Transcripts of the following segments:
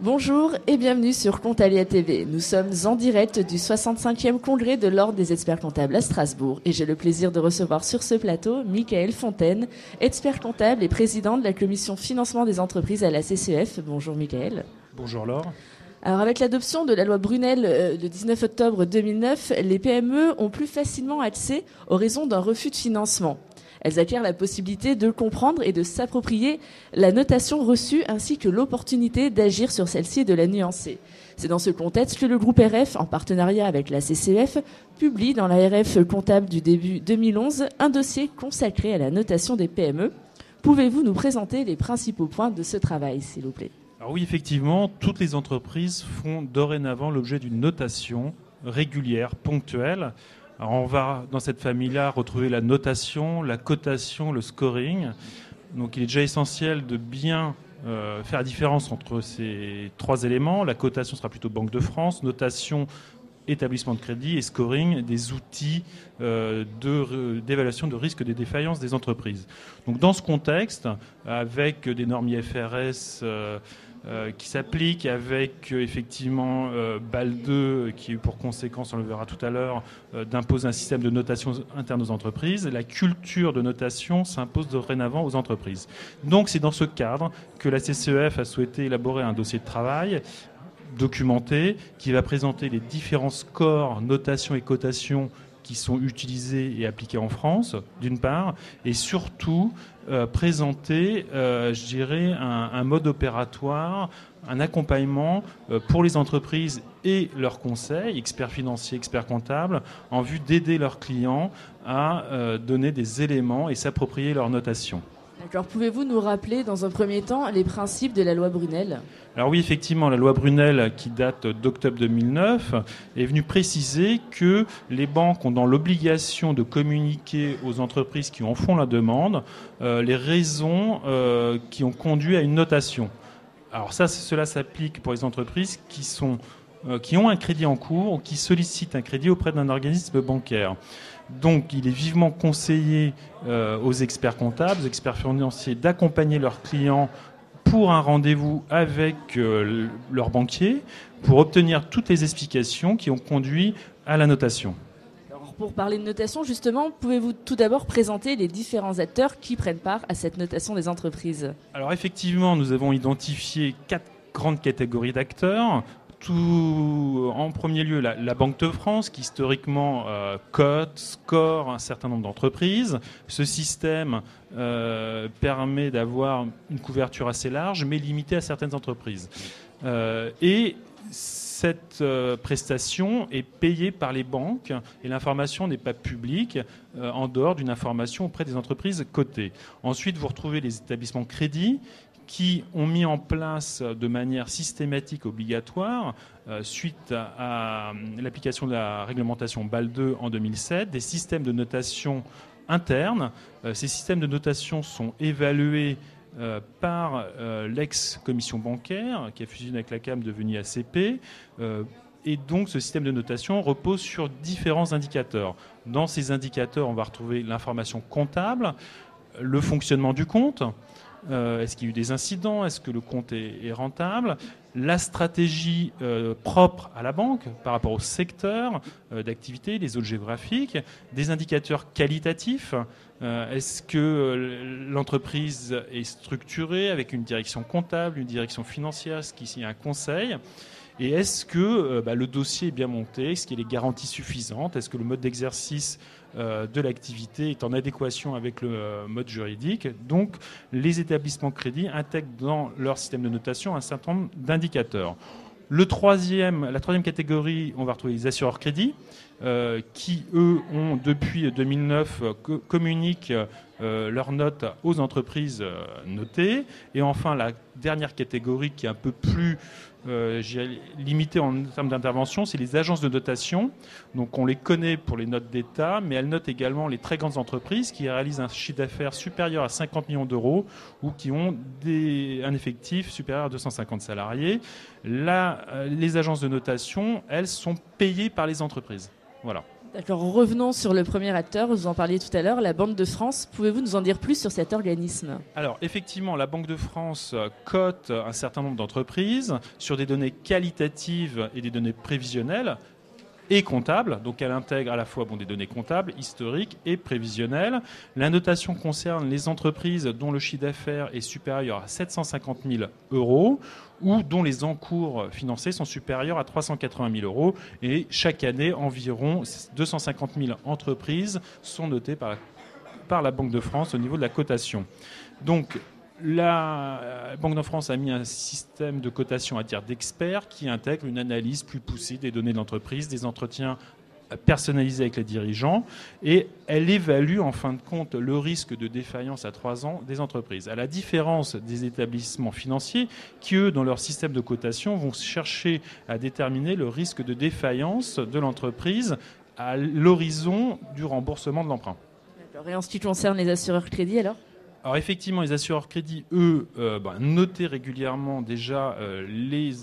Bonjour et bienvenue sur Comptalia TV. Nous sommes en direct du 65e congrès de l'Ordre des experts comptables à Strasbourg et j'ai le plaisir de recevoir sur ce plateau Michael Fontaine, expert comptable et président de la commission financement des entreprises à la CCEF. Bonjour Michael. Bonjour Laure. Alors avec l'adoption de la loi Brunel le 19 octobre 2009, les PME ont plus facilement accès aux raisons d'un refus de financement. Elles acquièrent la possibilité de comprendre et de s'approprier la notation reçue ainsi que l'opportunité d'agir sur celle-ci et de la nuancer. C'est dans ce contexte que le groupe RF, en partenariat avec la CCEF, publie dans la RF comptable du début 2011 un dossier consacré à la notation des PME. Pouvez-vous nous présenter les principaux points de ce travail, s'il vous plaît ? Alors oui, effectivement, toutes les entreprises font dorénavant l'objet d'une notation régulière, ponctuelle. Alors on va dans cette famille-là retrouver la notation, la cotation, le scoring. Donc il est déjà essentiel de bien faire la différence entre ces trois éléments. La cotation sera plutôt Banque de France, notation établissement de crédit et scoring, des outils d'évaluation de risque des défaillances des entreprises. Donc dans ce contexte, avec des normes IFRS qui s'appliquent, avec effectivement BAL2 qui a eu pour conséquence, on le verra tout à l'heure, d'imposer un système de notation interne aux entreprises, la culture de notation s'impose dorénavant aux entreprises. Donc c'est dans ce cadre que la CCEF a souhaité élaborer un dossier de travail documenté qui va présenter les différents scores, notations et cotations qui sont utilisés et appliqués en France, d'une part, et surtout présenter, je dirais, un mode opératoire, un accompagnement pour les entreprises et leurs conseils, experts financiers, experts comptables, en vue d'aider leurs clients à donner des éléments et s'approprier leur notation. D'accord. Pouvez-vous nous rappeler, dans un premier temps, les principes de la loi Brunel ? Alors oui, effectivement, la loi Brunel, qui date d'octobre 2009, est venue préciser que les banques ont dans l'obligation de communiquer aux entreprises qui en font la demande les raisons qui ont conduit à une notation. Alors cela s'applique pour les entreprises qui ont un crédit en cours ou qui sollicitent un crédit auprès d'un organisme bancaire. Donc, il est vivement conseillé aux experts comptables, aux experts financiers d'accompagner leurs clients pour un rendez-vous avec leur banquier pour obtenir toutes les explications qui ont conduit à la notation. Alors, pour parler de notation, justement, pouvez-vous tout d'abord présenter les différents acteurs qui prennent part à cette notation des entreprises ? Alors, effectivement, nous avons identifié 4 grandes catégories d'acteurs. En premier lieu, la Banque de France, qui historiquement cote, score un certain nombre d'entreprises. Ce système permet d'avoir une couverture assez large, mais limitée à certaines entreprises. Et cette prestation est payée par les banques et l'information n'est pas publique en dehors d'une information auprès des entreprises cotées. Ensuite, vous retrouvez les établissements crédits qui ont mis en place de manière systématique obligatoire, suite à l'application de la réglementation BAL2 en 2007, des systèmes de notation internes. Ces systèmes de notation sont évalués par l'ex-commission bancaire, qui a fusionné avec la CAM, devenue ACP. Et donc, ce système de notation repose sur différents indicateurs. Dans ces indicateurs, on va retrouver l'information comptable, le fonctionnement du compte. Est-ce qu'il y a eu des incidents ? Est-ce que le compte est rentable ? La stratégie propre à la banque par rapport au secteur d'activité, les zones géographiques, des indicateurs qualitatifs. Est-ce que l'entreprise est structurée avec une direction comptable, une direction financière, est-ce qu'il y a un conseil ? Et est-ce que le dossier est bien monté ? Est-ce qu'il y a les garanties suffisantes ? Est-ce que le mode d'exercice de l'activité est en adéquation avec le mode juridique ? Donc, les établissements crédits intègrent dans leur système de notation un certain nombre d'indicateurs. La troisième catégorie, on va retrouver les assureurs crédits qui, eux, ont depuis 2009 communiquent leurs notes aux entreprises notées. Et enfin, la dernière catégorie qui est un peu plus limitée en termes d'intervention, c'est les agences de notation. Donc on les connaît pour les notes d'État, mais elles notent également les très grandes entreprises qui réalisent un chiffre d'affaires supérieur à 50 millions d'euros ou qui ont un effectif supérieur à 250 salariés. Là, les agences de notation, elles sont payées par les entreprises. Voilà. D'accord, revenons sur le premier acteur, vous en parliez tout à l'heure, la Banque de France. Pouvez-vous nous en dire plus sur cet organisme ? Alors effectivement, la Banque de France cote un certain nombre d'entreprises sur des données qualitatives et des données prévisionnelles et comptables. Donc elle intègre à la fois des données comptables, historiques et prévisionnelles. La notation concerne les entreprises dont le chiffre d'affaires est supérieur à 750 000 euros ou dont les encours financiers sont supérieurs à 380 000 euros. Et chaque année, environ 250 000 entreprises sont notées par la Banque de France au niveau de la cotation. Donc, la Banque de France a mis un système de cotation à titre d'experts qui intègre une analyse plus poussée des données de l'entreprise, des entretiens personnalisés avec les dirigeants, et elle évalue en fin de compte le risque de défaillance à 3 ans des entreprises. À la différence des établissements financiers qui, eux, dans leur système de cotation, vont chercher à déterminer le risque de défaillance de l'entreprise à l'horizon du remboursement de l'emprunt. D'accord. Et en ce qui concerne les assureurs crédits, alors ? Alors effectivement, les assureurs crédits, eux, notaient régulièrement déjà les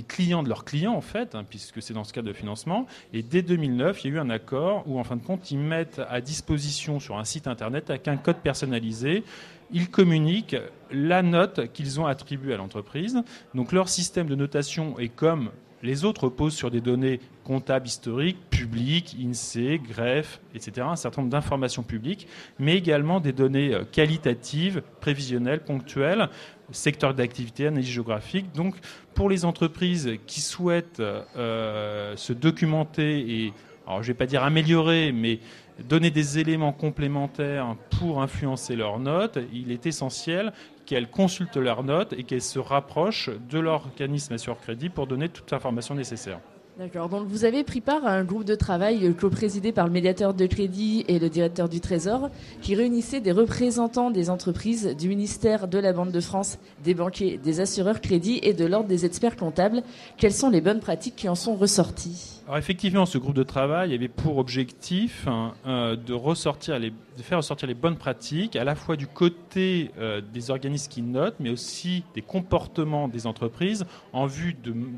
clients de leurs clients, en fait, puisque c'est dans ce cadre de financement. Et dès 2009, il y a eu un accord où, en fin de compte, ils mettent à disposition sur un site Internet avec un code personnalisé. Ils communiquent la note qu'ils ont attribuée à l'entreprise. Donc leur système de notation est comme les autres reposent sur des données comptables historiques, publiques, INSEE, greffe, etc., un certain nombre d'informations publiques, mais également des données qualitatives, prévisionnelles, ponctuelles, secteur d'activité, analyse géographique. Donc, pour les entreprises qui souhaitent se documenter et, alors je ne vais pas dire améliorer, mais donner des éléments complémentaires pour influencer leurs notes, il est essentiel qu'elles consultent leurs notes et qu'elles se rapprochent de l'organisme assureur crédit pour donner toute l'information nécessaire. D'accord, donc vous avez pris part à un groupe de travail co-présidé par le médiateur de crédit et le directeur du Trésor qui réunissait des représentants des entreprises, du ministère, de la Banque de France, des banquiers, des assureurs crédit et de l'ordre des experts comptables. Quelles sont les bonnes pratiques qui en sont ressorties ? Alors effectivement, ce groupe de travail avait pour objectif de faire ressortir les bonnes pratiques, à la fois du côté des organismes qui notent, mais aussi des comportements des entreprises, en vue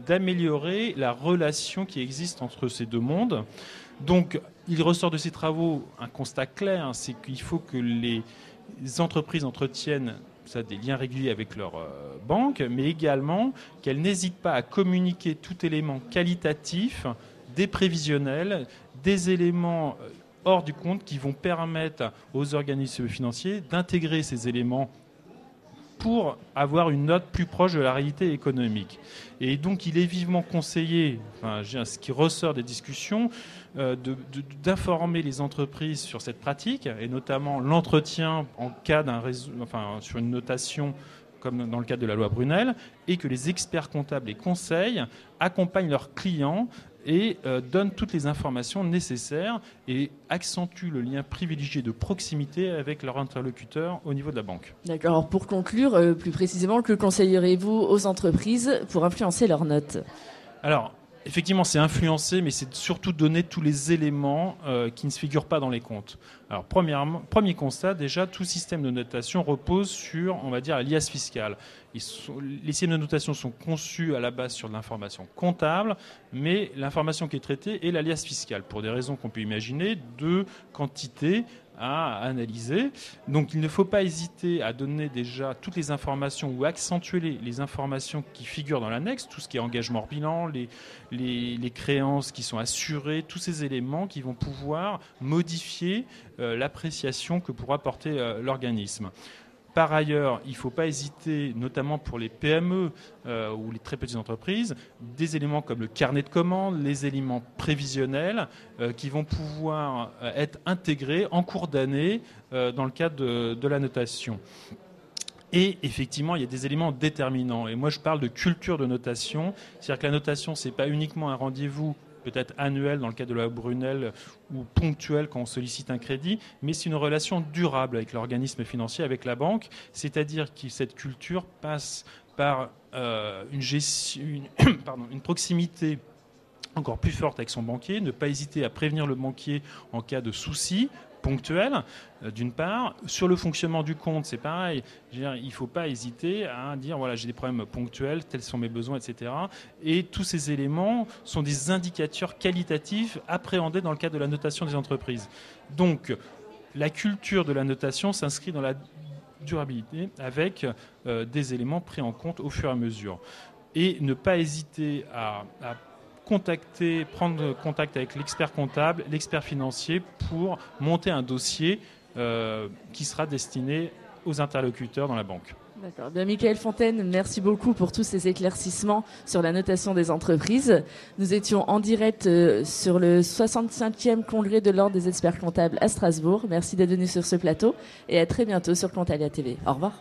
d'améliorer la relation qui existe entre ces deux mondes. Donc, il ressort de ces travaux un constat clair, c'est qu'il faut que les entreprises entretiennent des liens réguliers avec leur banque, mais également qu'elles n'hésitent pas à communiquer tout élément qualitatif, des prévisionnels, des éléments hors du compte qui vont permettre aux organismes financiers d'intégrer ces éléments pour avoir une note plus proche de la réalité économique. Et donc il est vivement conseillé, ce qui ressort des discussions, d'informer les entreprises sur cette pratique, et notamment l'entretien en cas sur une notation comme dans le cadre de la loi Brunel, et que les experts comptables et conseils accompagnent leurs clients et donnent toutes les informations nécessaires et accentuent le lien privilégié de proximité avec leur interlocuteur au niveau de la banque. D'accord. Alors pour conclure, plus précisément, que conseillerez-vous aux entreprises pour influencer leurs notes ? Alors, effectivement, c'est influencer, mais c'est surtout donner tous les éléments qui ne se figurent pas dans les comptes. Alors, premier constat, déjà, tout système de notation repose sur, on va dire, la liasse fiscale. Les systèmes de notation sont conçus à la base sur de l'information comptable, mais l'information qui est traitée est la liasse fiscale, pour des raisons qu'on peut imaginer, de quantité à analyser. Donc il ne faut pas hésiter à donner déjà toutes les informations ou accentuer les informations qui figurent dans l'annexe, tout ce qui est engagement hors bilan, les créances qui sont assurées, tous ces éléments qui vont pouvoir modifier l'appréciation que pourra porter l'organisme. Par ailleurs, il ne faut pas hésiter, notamment pour les PME ou les très petites entreprises, des éléments comme le carnet de commandes, les éléments prévisionnels qui vont pouvoir être intégrés en cours d'année dans le cadre de la notation. Et effectivement, il y a des éléments déterminants. Et moi, je parle de culture de notation. C'est-à-dire que la notation, ce n'est pas uniquement un rendez-vous peut-être annuel dans le cadre de la Brunel ou ponctuel quand on sollicite un crédit, mais c'est une relation durable avec l'organisme financier, avec la banque, c'est-à-dire que cette culture passe par une proximité encore plus forte avec son banquier, ne pas hésiter à prévenir le banquier en cas de soucis ponctuelles, d'une part. Sur le fonctionnement du compte, c'est pareil. Il ne faut pas hésiter à dire, voilà, j'ai des problèmes ponctuels, tels sont mes besoins, etc. Et tous ces éléments sont des indicateurs qualitatifs appréhendés dans le cadre de la notation des entreprises. Donc, la culture de la notation s'inscrit dans la durabilité avec des éléments pris en compte au fur et à mesure. Et ne pas hésiter à prendre contact avec l'expert comptable, l'expert financier pour monter un dossier qui sera destiné aux interlocuteurs dans la banque. D'accord. Bien, Michael Fontaine, merci beaucoup pour tous ces éclaircissements sur la notation des entreprises. Nous étions en direct sur le 65e congrès de l'Ordre des experts comptables à Strasbourg. Merci d'être venu sur ce plateau et à très bientôt sur Comptalia TV. Au revoir.